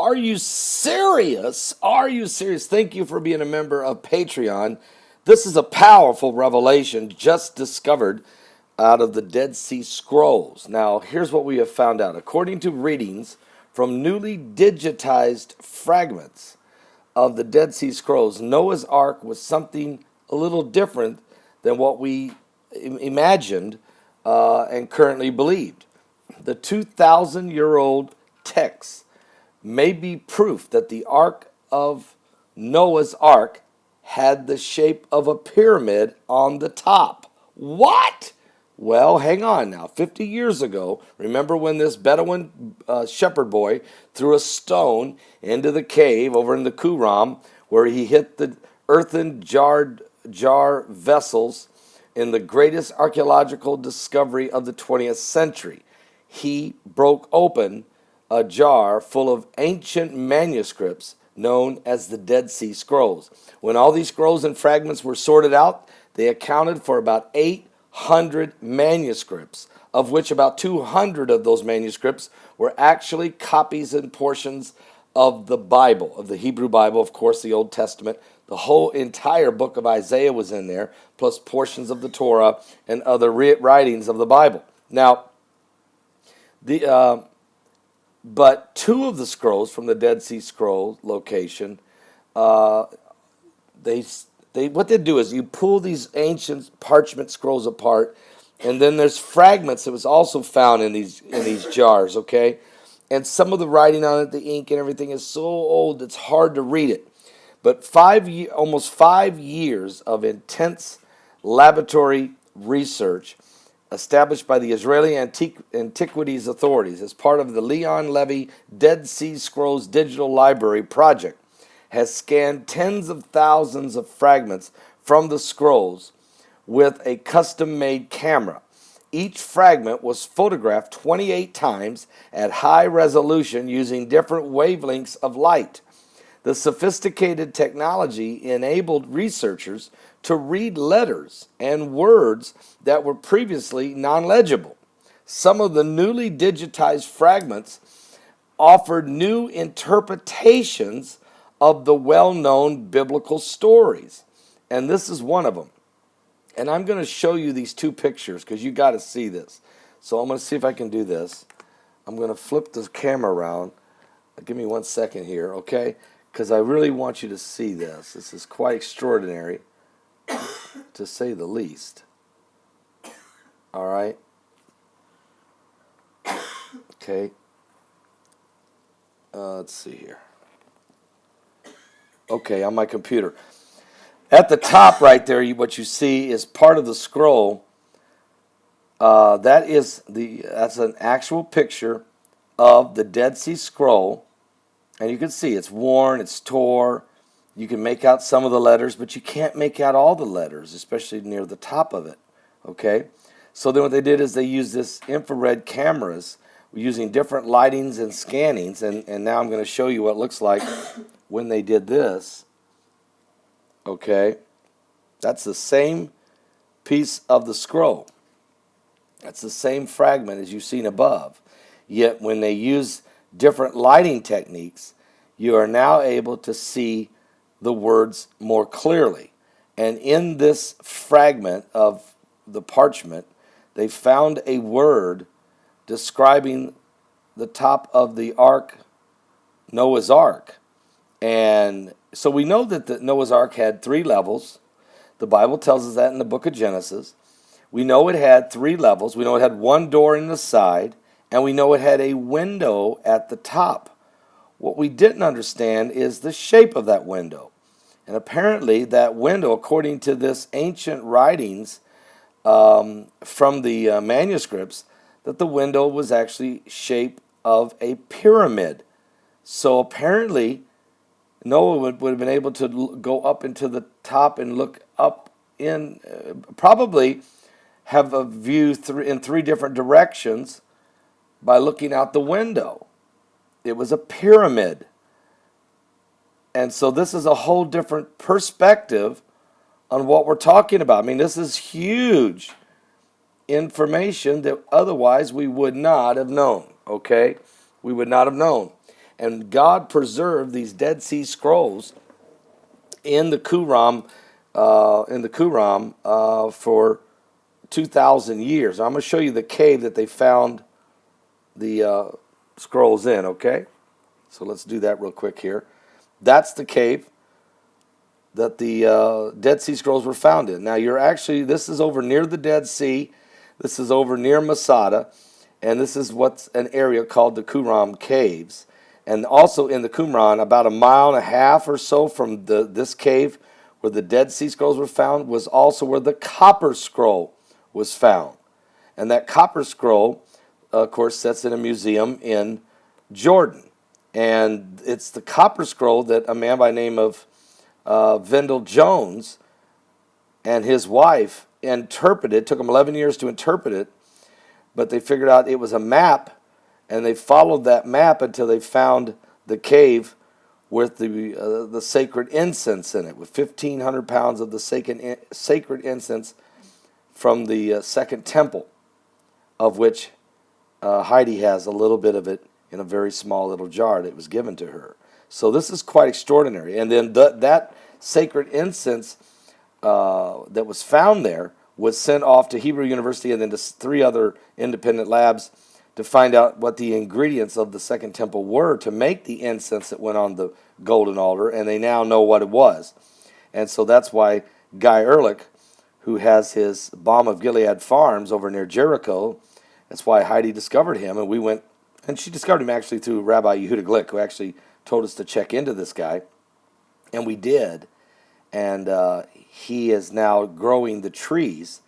Are you serious? Are you serious? Thank you for being a member of Patreon. This is a powerful revelation just discovered out of the Dead Sea Scrolls. Now, here's what we have found out. According to readings from newly digitized fragments of the Dead Sea Scrolls, Noah's Ark was something a little different than what we imagined and currently believed. The 2,000-year-old text may be proof that the Ark of Noah's Ark had the shape of a pyramid on the top. What? Well, hang on now. 50 years ago, remember when this Bedouin shepherd boy threw a stone into the cave over in the Qumran where he hit the earthen jar vessels in the greatest archaeological discovery of the 20th century? He broke open a jar full of ancient manuscripts known as the Dead Sea Scrolls. When all these scrolls and fragments were sorted out, they accounted for about 800 manuscripts, of which about 200 of those manuscripts were actually copies and portions of the Bible, of the Hebrew Bible, of course, the Old Testament. The whole entire book of Isaiah was in there, plus portions of the Torah and other writings of the Bible. Now, but two of the scrolls from the Dead Sea Scroll location, they what they do is you pull these ancient parchment scrolls apart, and then there's fragments that was also found in these jars, okay? And some of the writing on it, the ink and everything is so old it's hard to read it. But almost 5 years of intense laboratory research established by the Israeli Antiquities Authorities as part of the Leon Levy Dead Sea Scrolls Digital Library project has scanned tens of thousands of fragments from the scrolls with a custom-made camera. Each fragment was photographed 28 times at high resolution using different wavelengths of light. The sophisticated technology enabled researchers to read letters and words that were previously non-legible. Some of the newly digitized fragments offered new interpretations of the well-known biblical stories. And this is one of them. And I'm going to show you these two pictures because you got to see this. So I'm going to see if I can do this. I'm going to flip the camera around. Give me 1 second here, okay? Because I really want you to see this. This is quite extraordinary, to say the least. All right? Okay. Let's see here. Okay, on my computer. At the top right there, what you see is part of the scroll. That's an actual picture of the Dead Sea Scroll. And you can see it's worn, it's tore. You can make out some of the letters, but you can't make out all the letters, especially near the top of it. Okay? So then what they did is they used this infrared cameras using different lightings and scannings. And now I'm going to show you what it looks like when they did this. Okay? That's the same piece of the scroll. That's the same fragment as you've seen above. Yet when they use different lighting techniques, you are now able to see the words more clearly. And in this fragment of the parchment, they found a word describing the top of the ark, Noah's Ark. And so we know that the Noah's Ark had 3 levels. The Bible tells us that in the book of Genesis. We know it had 3 levels. We know it had 1 door in the side, and we know it had a window at the top. What we didn't understand is the shape of that window. And apparently that window, according to this ancient writings from the manuscripts, that the window was actually shape of a pyramid. So apparently Noah would have been able to go up into the top and look up in, probably have a view in 3 different directions by looking out the window. It was a pyramid. And so this is a whole different perspective on what we're talking about. I mean, this is huge information that otherwise we would not have known, okay? We would not have known. And God preserved these Dead Sea Scrolls in the Qumran, for 2,000 years. I'm going to show you the cave that they found the scrolls in, okay? So let's do that real quick here. That's the cave that the Dead Sea Scrolls were found in. Now, this is over near the Dead Sea. This is over near Masada. And this is what's an area called the Qumran Caves. And also in the Qumran, about 1.5 miles or so from this cave where the Dead Sea Scrolls were found, was also where the Copper Scroll was found. And that Copper Scroll, of course, sits in a museum in Jordan. And it's the Copper Scroll that a man by the name of Vendell Jones and his wife interpreted. It took them 11 years to interpret it, but they figured out it was a map, and they followed that map until they found the cave with the sacred incense in it, with 1,500 pounds of the sacred incense from the Second Temple, of which Heidi has a little bit of it in a very small little jar that was given to her. So this is quite extraordinary. And then that sacred incense that was found there was sent off to Hebrew University and then to 3 other independent labs to find out what the ingredients of the Second Temple were to make the incense that went on the golden altar, and they now know what it was. And so that's why Guy Ehrlich, who has his Balm of Gilead farms over near Jericho, that's why Heidi discovered him, and we went, and she discovered him actually through Rabbi Yehuda Glick, who actually told us to check into this guy, and we did. And he is now growing the trees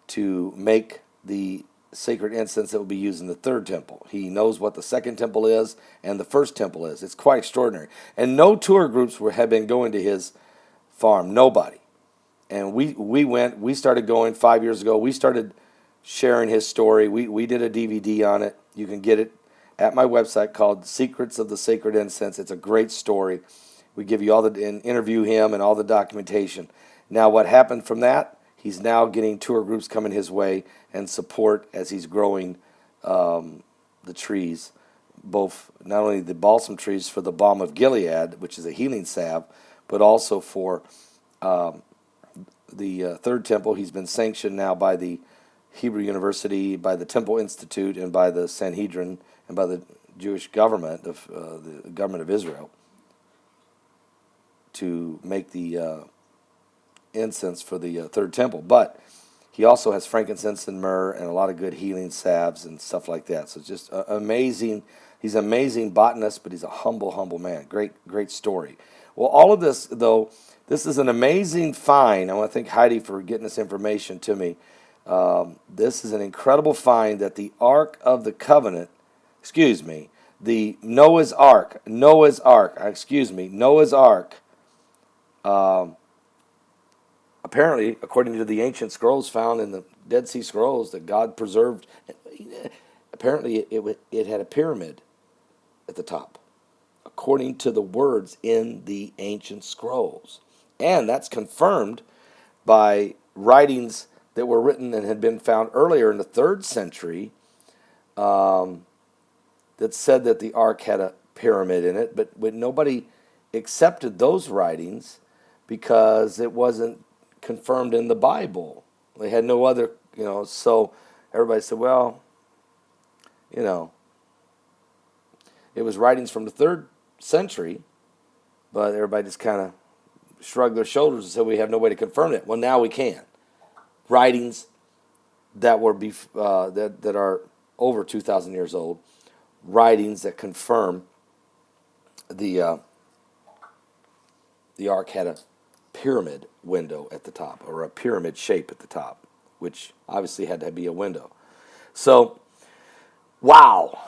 to make the sacred incense that will be used in the Third Temple. He knows what the Second Temple is and the First Temple is. It's quite extraordinary. And no tour groups have been going to his farm. Nobody. And we started going 5 years ago. We started sharing his story. We did a DVD on it. You can get it at my website called Secrets of the Sacred Incense. It's a great story. We give you and interview him and all the documentation. Now, what happened from that? He's now getting tour groups coming his way and support as he's growing the trees, both not only the balsam trees for the Balm of Gilead, which is a healing salve, but also for the Third Temple. He's been sanctioned now by the Hebrew University, by the Temple Institute, and by the Sanhedrin, and by the Jewish government, the government of Israel, to make the incense for the Third Temple. But he also has frankincense and myrrh and a lot of good healing salves and stuff like that. So it's just amazing. He's an amazing botanist, but he's a humble man. Great story. Well, all of this, though, this is an amazing find. I want to thank Heidi for getting this information to me. This is an incredible find that the Ark of the Covenant, the Noah's Ark, apparently, according to the ancient scrolls found in the Dead Sea Scrolls that God preserved, apparently it had a pyramid at the top, according to the words in the ancient scrolls. And that's confirmed by writings that were written and had been found earlier in the 3rd century that said that the ark had a pyramid in it, but nobody accepted those writings because it wasn't confirmed in the Bible. They had no other, so everybody said, well, it was writings from the 3rd century, but everybody just kind of shrugged their shoulders and said, we have no way to confirm it. Well, now we can. Writings that were that are over 2,000 years old, writings that confirm the ark had a pyramid window at the top, or a pyramid shape at the top, which obviously had to be a window. So, wow.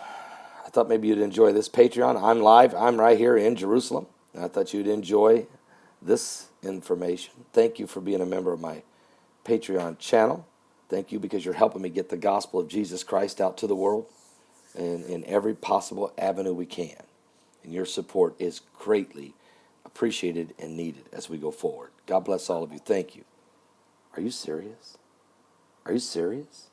I thought maybe you'd enjoy this Patreon. I'm live. I'm right here in Jerusalem. And I thought you'd enjoy this information. Thank you for being a member of my Patreon channel. Thank you because you're helping me get the gospel of Jesus Christ out to the world and in every possible avenue we can. And your support is greatly appreciated and needed as we go forward. God bless all of you. Thank you. Are you serious? Are you serious?